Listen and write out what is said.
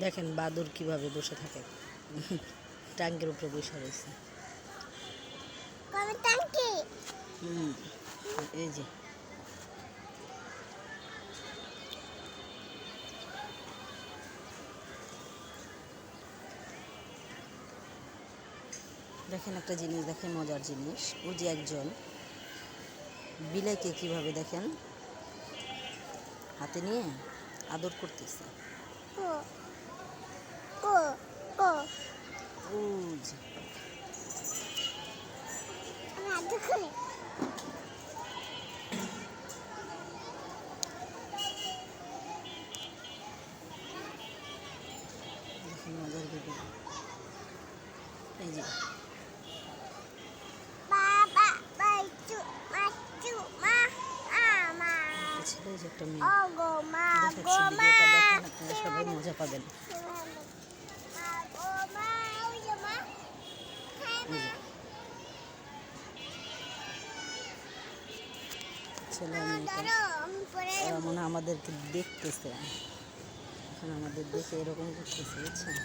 দেখেন বাদুর কিভাবে বসে থাকে, ট্যাঙ্কের উপরে বসে রয়েছে। এই যে দেখেন একটা জিনিস, দেখেন মজার জিনিস, ও যে একজন বিলাইকে কিভাবে দেখেন হাতে নিয়ে আদর করতেছে। ও যে দেখেন মজার ভিডিও। এই যে ছিল যে একটা মেয়ে দেখাচ্ছি, ভিডিওটা দেখেন, আপনারা সবাই মজা পাবেন। ছেলে মেয়েটা ওরা মনে হয় আমাদেরকে দেখতেছে, এখন আমাদের দেখে এরকম করতেছে, বুঝছেন।